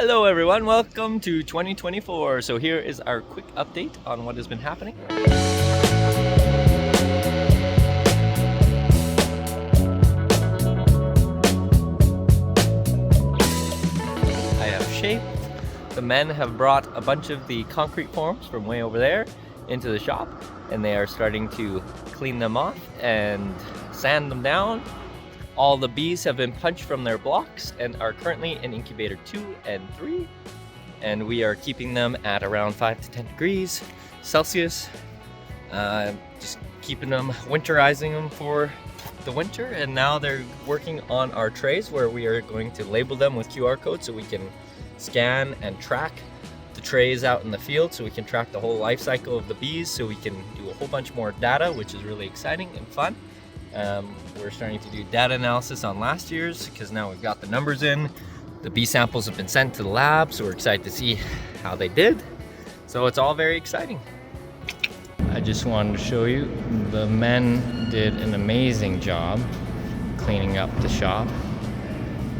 Hello everyone, welcome to 2024. So here is our quick update on what has been happening. I have shaped. The men have brought a bunch of the concrete forms from way over there into the shop, and they are starting to clean them off and sand them down. All the bees have been punched from their blocks and are currently in incubator 2 and 3. And we are keeping them at around 5 to 10 degrees Celsius. Just keeping them, winterizing them for the winter. And now they're working on our trays where we are going to label them with QR codes so we can scan and track the trays out in the field, so we can track the whole life cycle of the bees, so we can do a whole bunch more data, which is really exciting and fun. We're starting to do data analysis on last year's because now we've got the numbers in. The bee samples have been sent to the lab, so we're excited to see how they did. So it's all very exciting. I just wanted to show you, the men did an amazing job cleaning up the shop.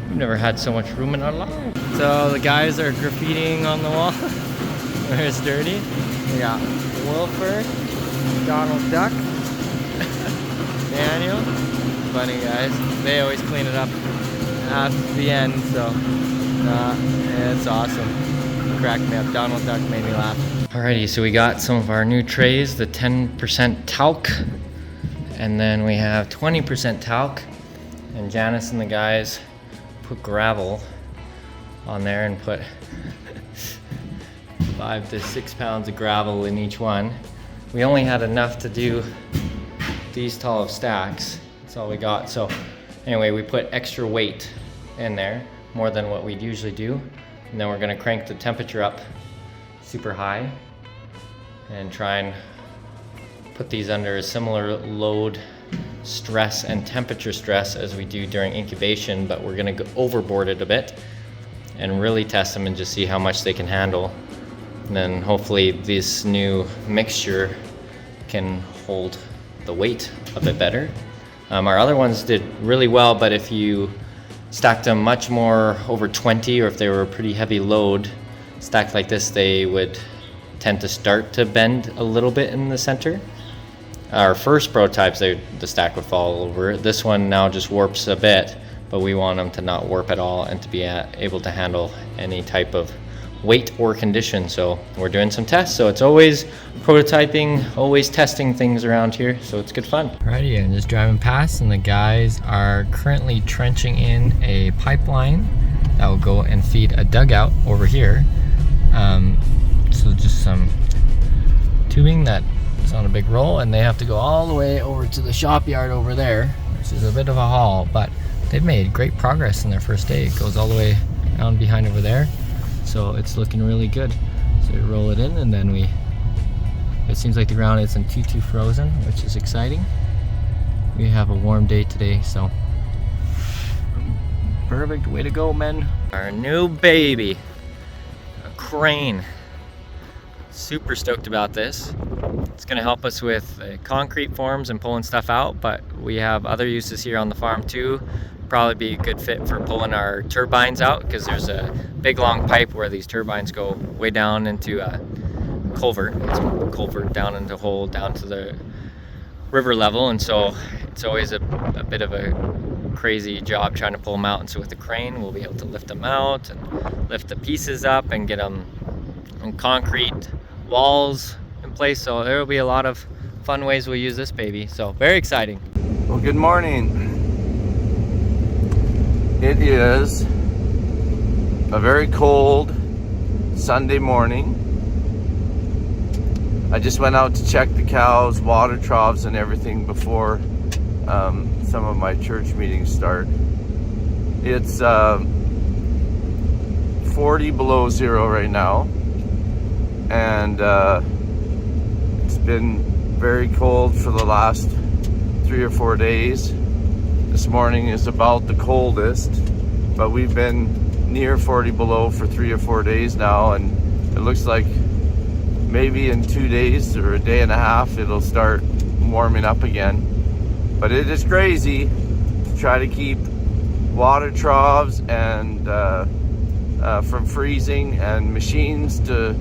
We've never had so much room in our lives. So the guys are graffitiing on the wall where it's dirty. We got Wilford, Donald Duck, Daniel, funny guys. They always clean it up at the end, so it's awesome. Cracked me up. Donald Duck made me laugh. Alrighty, so we got some of our new trays, the 10% talc, and then we have 20% talc, and Janice and the guys put gravel on there and put 5 to 6 pounds of gravel in each one. We only had enough to do these tall of stacks. That's all we got. So anyway, we put extra weight in there, more than what we'd usually do. And then we're gonna crank the temperature up super high and try and put these under a similar load stress and temperature stress as we do during incubation, but we're gonna go overboard it a bit and really test them and just see how much they can handle. And then hopefully this new mixture can hold the weight a bit better. Our other ones did really well, but if you stacked them much more over 20, or if they were a pretty heavy load stacked like this, they would tend to start to bend a little bit in the center. Our first prototypes, the stack would fall over. This one now just warps a bit, but we want them to not warp at all and to be able to handle any type of weight or condition. So we're doing some tests, so it's always prototyping, always testing things around here, so it's good fun. Alrighty, I'm just driving past and the guys are currently trenching in a pipeline that will go and feed a dugout over here. So just some tubing that is on a big roll, and they have to go all the way over to the shop yard over there, which is a bit of a haul, but they've made great progress in their first day. It goes all the way down behind over there. So it's looking really good. So we roll it in, and then it seems like the ground isn't too frozen, which is exciting. We have a warm day today, so perfect. Way to go, men. Our new baby, a crane. Super stoked about this. It's gonna help us with concrete forms and pulling stuff out, but we have other uses here on the farm too. Probably be a good fit for pulling our turbines out, because there's a big long pipe where these turbines go way down into a culvert. It's a culvert down into a hole down to the river level, and so it's always a bit of a crazy job trying to pull them out. And so with the crane, we'll be able to lift them out and lift the pieces up and get them on concrete walls in place. So there will be a lot of fun ways we'll use this baby. So very exciting. Well, good morning. It is a very cold Sunday morning. I just went out to check the cows, water troughs and everything before some of my church meetings start. It's 40 below zero right now, and it's been very cold for the last 3 or 4 days. This morning is about the coldest, but we've been near 40 below for 3 or 4 days now, and it looks like maybe in 2 days or a day and a half it'll start warming up again. But it is crazy to try to keep water troughs and from freezing and machines to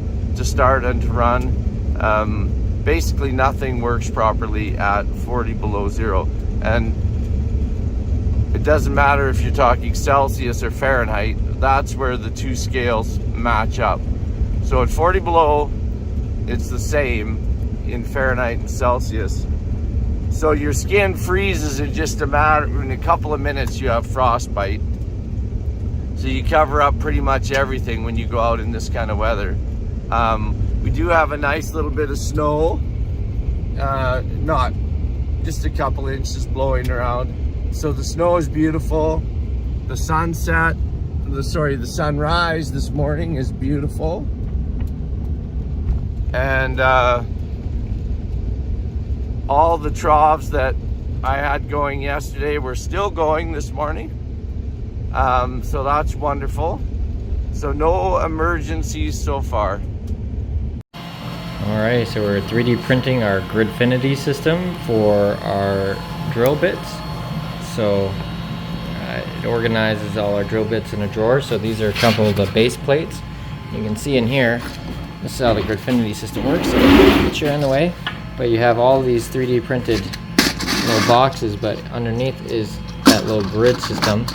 start and to run. Basically nothing works properly at 40 below zero. And it doesn't matter if you're talking Celsius or Fahrenheit, that's where the two scales match up. So at 40 below, it's the same in Fahrenheit and Celsius. So your skin freezes in just in a couple of minutes. You have frostbite. So you cover up pretty much everything when you go out in this kind of weather. We do have a nice little bit of snow, not just a couple inches blowing around. So the snow is beautiful. The sunrise this morning is beautiful. And all the troughs that I had going yesterday were still going this morning. So that's wonderful. So no emergencies so far. Alright, so we're 3D printing our Gridfinity system for our drill bits. So it organizes all our drill bits in a drawer. So these are a couple of the base plates. You can see in here, this is how the Gridfinity system works. So put your in the way, but you have all these 3D printed little boxes, but underneath is that little grid system,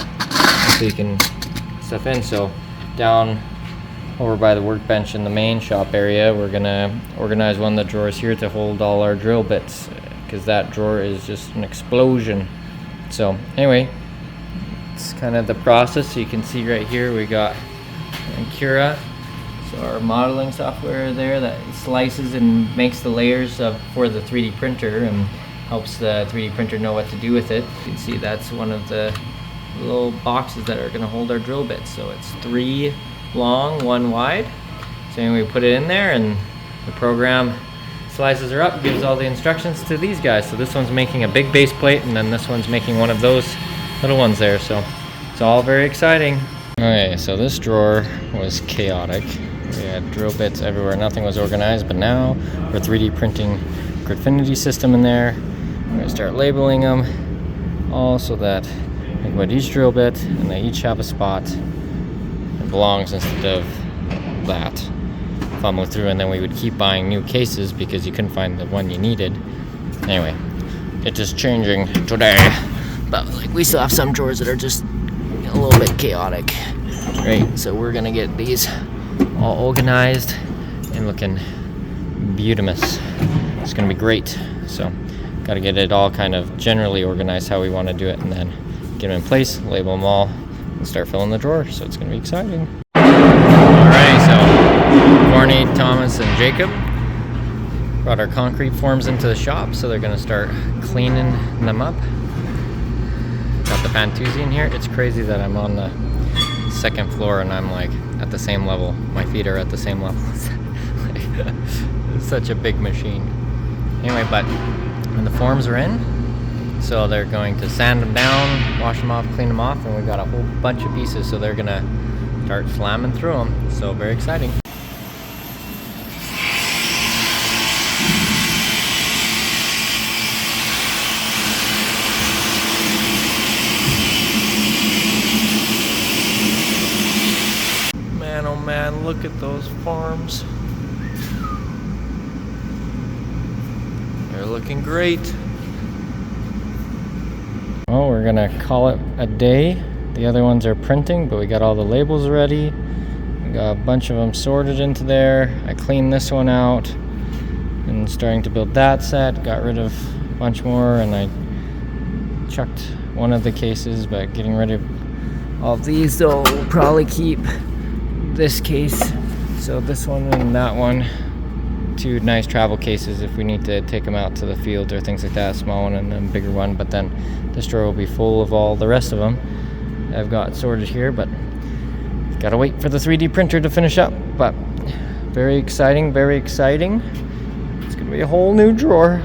so you can stuff in. So down over by the workbench in the main shop area, we're gonna organize one of the drawers here to hold all our drill bits, because that drawer is just an explosion. So anyway, it's kind of the process. So you can see right here we got Cura, so our modeling software there that slices and makes the layers for the 3D printer and helps the 3D printer know what to do with it. You can see that's one of the little boxes that are going to hold our drill bits. So it's 3 long, 1 wide. So anyway, we put it in there and the program slices her up, gives all the instructions to these guys. So this one's making a big base plate, and then this one's making one of those little ones there. So it's all very exciting. Okay, so this drawer was chaotic. We had drill bits everywhere, nothing was organized, but now we're 3D printing Gridfinity system in there. We're gonna start labeling them all so that think about each drill bit and they each have a spot it belongs, instead of that fumbling through, and then we would keep buying new cases because you couldn't find the one you needed. Anyway, it's just changing today, but like we still have some drawers that are just a little bit chaotic. Right, so we're gonna get these all organized and looking beautimous. It's gonna be great. So gotta get it all kind of generally organized how we want to do it, and then get them in place, label them all, and start filling the drawer. So it's gonna be exciting. Alright, so Barney, Thomas, and Jacob brought our concrete forms into the shop, so they're gonna start cleaning them up. Got the Pantuzzi in here. It's crazy that I'm on the 2nd floor and I'm like at the same level. My feet are at the same level. It's such a big machine. Anyway, but when the forms are in, so they're going to sand them down, wash them off, clean them off, and we've got a whole bunch of pieces, so they're gonna start slamming through them. So very exciting. Man, oh man, look at those forms. They're looking great. Well, we're gonna call it a day. The other ones are printing, but we got all the labels ready. We got a bunch of them sorted into there. I cleaned this one out and starting to build that set. Got rid of a bunch more, and I chucked one of the cases, but getting rid of all of these. So we'll probably keep this case, so this one and that one, 2 nice travel cases if we need to take them out to the field or things like that. Small one and then a bigger one, but then this drawer will be full of all the rest of them I've got sorted here. But gotta wait for the 3D printer to finish up. But very exciting, very exciting. It's gonna be a whole new drawer.